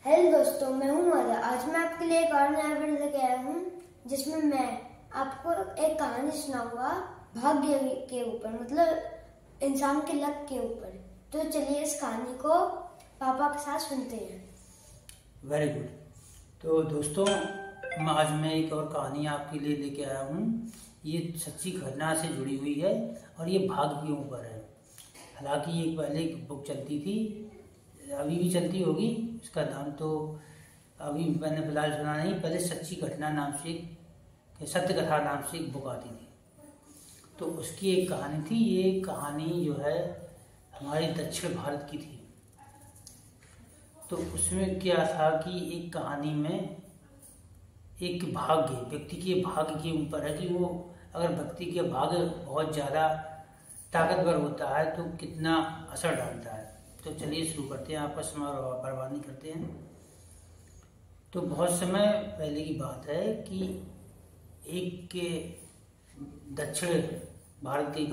Hello दोस्तों, मैं हूं आर्या। आज मैं आपके लिए एक और नया वीडियो लेके आया हूं जिसमें मैं आपको एक कहानी सुनाऊंगा भाग्य के ऊपर, मतलब इंसान के लक के ऊपर। तो चलिए इस कहानी को पापा के साथ सुनते हैं। Very good. तो दोस्तों, आज मैं एक और कहानी आपके लिए लेके आया हूँ। ये सच्ची घटना से जुड़ी हुई है और ये भाग्य के ऊपर है। हालांकि ये पहले एक बुक चलती थी, अभी भी चलती होगी। इसका नाम तो अभी मैंने फिलहाल सुना नहीं। पहले सच्ची घटना नाम से सत्य कथा नाम से एक बुक आती थी, तो उसकी एक कहानी थी। ये कहानी जो है हमारे दक्षिण भारत की थी। तो उसमें क्या था कि एक कहानी में एक भाग्य, व्यक्ति के भाग्य के ऊपर है कि वो अगर व्यक्ति के भाग्य बहुत ज़्यादा ताकतवर होता है तो कितना असर डालता है। तो चलिए शुरू करते हैं, आपका समय बर्बाद नहीं करते हैं। तो बहुत समय पहले की बात है कि एक के दक्षिण भारत के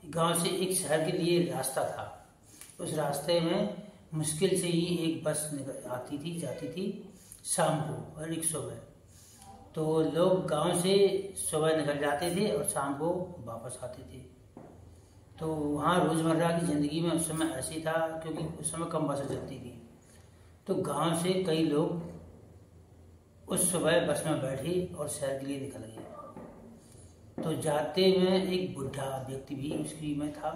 गांव से एक शहर के लिए रास्ता था। उस रास्ते में मुश्किल से ही एक बस आती थी, जाती थी शाम को और एक सुबह। तो लोग गांव से सुबह निकल जाते थे और शाम को वापस आते थे। तो वहाँ रोज़मर्रा की ज़िंदगी में उस समय ऐसी था, क्योंकि उस समय कम बसें चलती थी। तो गांव से कई लोग उस सुबह बस में बैठे और शहर के लिए निकल गए। तो जाते में एक बुढ़ा व्यक्ति भी उसकी में था।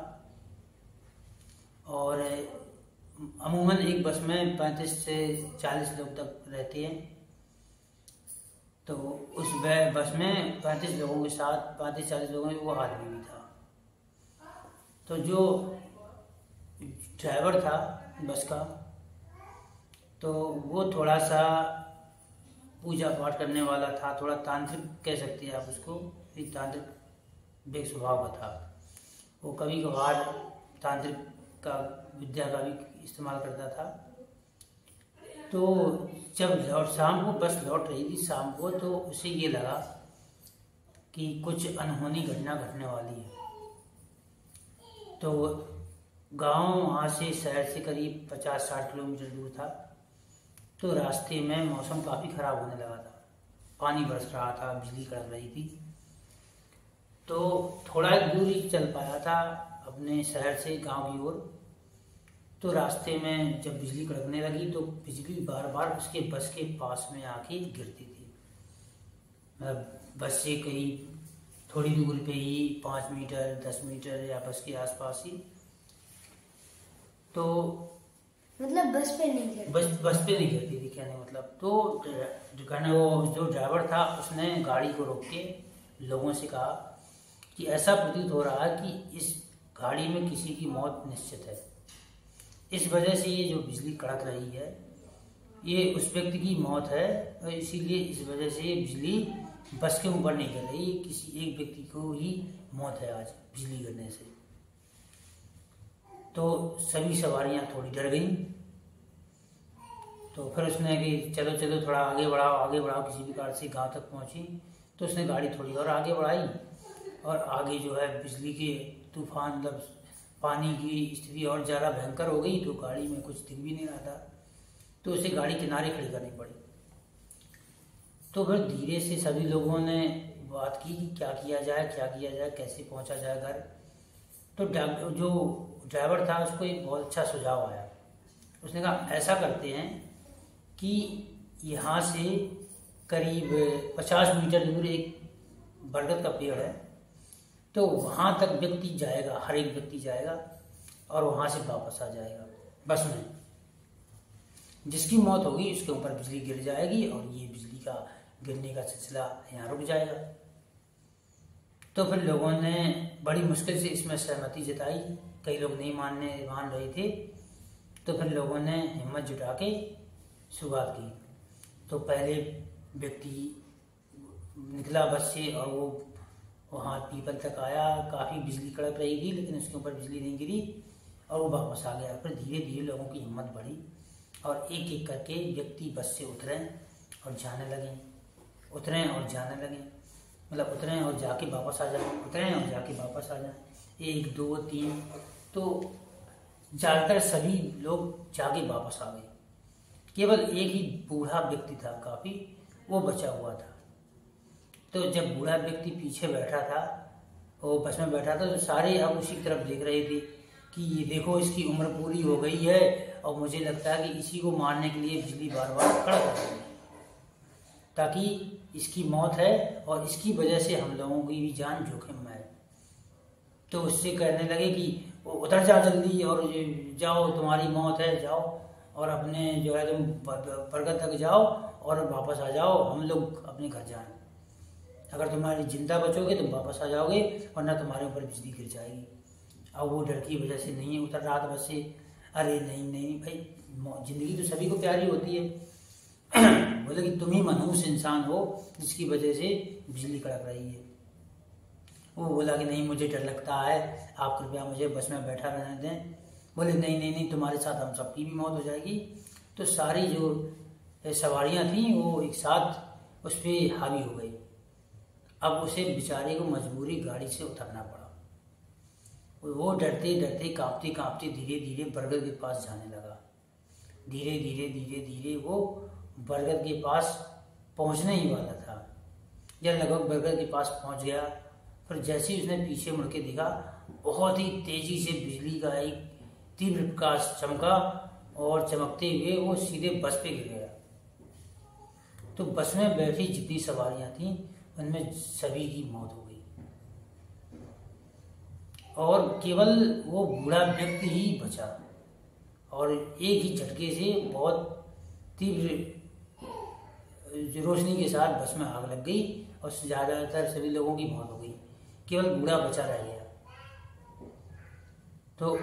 और अमूमन एक बस में 35 से 40 लोग तक रहते हैं। तो उस बस में 35 लोगों के साथ 35-40 लोगों में वो आदमी भी था। तो जो ड्राइवर था बस का, तो वो थोड़ा सा पूजा पाठ करने वाला था, थोड़ा तांत्रिक कह सकते हैं आप उसको। एक तांत्रिक बेग स्वभाव का था। वो कभी कभार तांत्रिक का विद्या का भी इस्तेमाल करता था। तो जब शाम को बस लौट रही थी शाम को, तो उसे ये लगा कि कुछ अनहोनी घटना घटने वाली है। तो गांव वहाँ से शहर से करीब 50-60 किलोमीटर दूर था। तो रास्ते में मौसम काफ़ी ख़राब होने लगा था, पानी बरस रहा था, बिजली कड़क रही थी। तो थोड़ा दूर ही चल पाया था अपने शहर से गांव की ओर। तो रास्ते में जब बिजली कड़कने लगी तो बिजली बार बार उसके बस के पास में आके गिरती थी। मतलब बस से कहीं थोड़ी दूर पे ही 5 मीटर 10 मीटर या बस के आसपास ही। तो मतलब बस पे नहीं गिरती, बस पे नहीं गिरती थी, कहने मतलब। तो वो जो ड्राइवर था उसने गाड़ी को रोक के लोगों से कहा कि ऐसा प्रतीत हो रहा है कि इस गाड़ी में किसी की मौत निश्चित है। इस वजह से ये जो बिजली कड़क रही है ये उस व्यक्ति की मौत है, और इसीलिए इस वजह से ये बिजली बस के ऊपर नहीं गिर रही। किसी एक व्यक्ति को ही मौत है आज बिजली गिरने से। तो सभी सवारियां थोड़ी डर गईं। तो फिर उसने कि चलो चलो थोड़ा आगे बढ़ाओ किसी भी कार से गांव तक पहुंची। तो उसने गाड़ी थोड़ी और आगे बढ़ाई, और आगे जो है बिजली के तूफान, मतलब पानी की स्थिति और ज़्यादा भयंकर हो गई। तो गाड़ी में कुछ दिख भी नहीं रहा था। तो उसे गाड़ी किनारे खड़ी करनी पड़ी। तो फिर धीरे से सभी लोगों ने बात की कि क्या किया जाए, कैसे पहुंचा जाए घर। तो जो ड्राइवर था उसको एक बहुत अच्छा सुझाव आया। उसने कहा ऐसा करते हैं कि यहाँ से करीब 50 मीटर दूर एक बरगद का पेड़ है। तो वहाँ तक व्यक्ति जाएगा, हर एक व्यक्ति जाएगा और वहाँ से वापस आ जाएगा बस में। जिसकी मौत होगी उसके ऊपर बिजली गिर जाएगी और ये बिजली का गिरने का सिलसिला यहाँ रुक जाएगा। तो फिर लोगों ने बड़ी मुश्किल से इसमें सहमति जताई। कई लोग नहीं मान रहे थे। तो फिर लोगों ने हिम्मत जुटा के शुरुआत की। तो पहले व्यक्ति निकला बस से और वो वहाँ पीपल तक आया। काफ़ी बिजली कड़क रही थी लेकिन उसके ऊपर बिजली नहीं गिरी और वो वापस आ गया। फिर धीरे धीरे लोगों की हिम्मत बढ़ी और एक एक करके व्यक्ति बस से उतरे और जाने लगे, मतलब उतरे और जाके वापस आ जाए, 1 2 3। तो ज़्यादातर सभी लोग जाके वापस आ गए। केवल एक ही बूढ़ा व्यक्ति था, काफी वो बचा हुआ था। तो जब बूढ़ा व्यक्ति पीछे बैठा था, वो बस में बैठा था, तो सारे अब उसी की तरफ देख रहे थे कि ये देखो इसकी उम्र पूरी हो गई है और मुझे लगता है कि इसी को मारने के लिए बिजली बार बार कड़क रही है, ताकि इसकी मौत है और इसकी वजह से हम लोगों की भी जान जोखिम में है। तो उससे कहने लगे कि उतर जाओ जल्दी और जाओ, तुम्हारी मौत है, जाओ और अपने जो है तुम बरगद तक जाओ और वापस आ जाओ, हम लोग अपने घर जाएं। अगर तुम्हारी जिंदा बचोगे तुम वापस आ जाओगे, वरना तुम्हारे ऊपर बिजली गिर जाएगी। अब वो डर की वजह से नहीं उतर रहा था बस से। अरे नहीं नहीं भाई, जिंदगी तो सभी को प्यारी होती है। बोले कि तुम ही मनहूस इंसान हो जिसकी वजह से बिजली कड़क रही है। वो बोला कि नहीं, मुझे डर लगता है, आप कृपया मुझे बस में बैठा रहने दें। बोले नहीं नहीं नहीं, तुम्हारे साथ हम सबकी भी मौत हो जाएगी। तो सारी जो सवारियां थी वो एक साथ उस पर हावी हो गई। अब उसे बेचारे को मजबूरी गाड़ी से उतरना पड़ा। वो डरते डरते कांपते कांपते धीरे धीरे बरगद के पास जाने लगा। धीरे धीरे धीरे धीरे वो बरगद के पास पहुंचने ही वाला था। जब लगभग बरगद के पास पहुंच गया, फिर जैसे ही उसने पीछे मुड़ के देखा, बहुत ही तेजी से बिजली का एक तीव्र प्रकाश चमका और चमकते हुए वो सीधे बस पे गिर गया। तो बस में बैठी जितनी सवारियां थीं उनमें सभी की मौत हो गई और केवल वो बूढ़ा व्यक्ति ही बचा। और एक ही झटके से बहुत तीव्र रोशनी के साथ बस में आग लग गई और ज्यादातर सभी लोगों की मौत हो गई, केवल बूढ़ा बचा रह गया। तो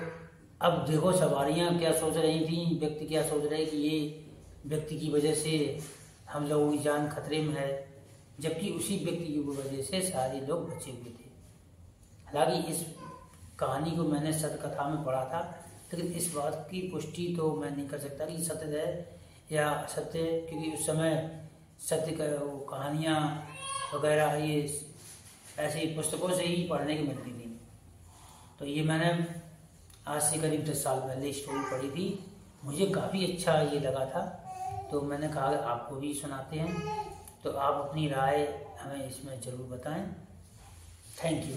अब देखो सवारियां क्या सोच रही थी, व्यक्ति क्या सोच रहे कि ये व्यक्ति की वजह से हम लोगों की जान खतरे में है, जबकि उसी व्यक्ति की वजह से सारे लोग बचे हुए थे। हालांकि इस कहानी को मैंने सत्य कथा में पढ़ा था, लेकिन इस बात की पुष्टि तो मैं नहीं कर सकता कि सत्य है या सत्य, क्योंकि उस समय सत्य का कहानियाँ वगैरह ये ऐसी पुस्तकों से ही पढ़ने की मिलती थी। तो ये मैंने आज से करीब 10 साल पहले स्टोरी पढ़ी थी, मुझे काफ़ी अच्छा ये लगा था, तो मैंने कहा आपको भी सुनाते हैं। तो आप अपनी राय हमें इसमें ज़रूर बताएं। Thank you.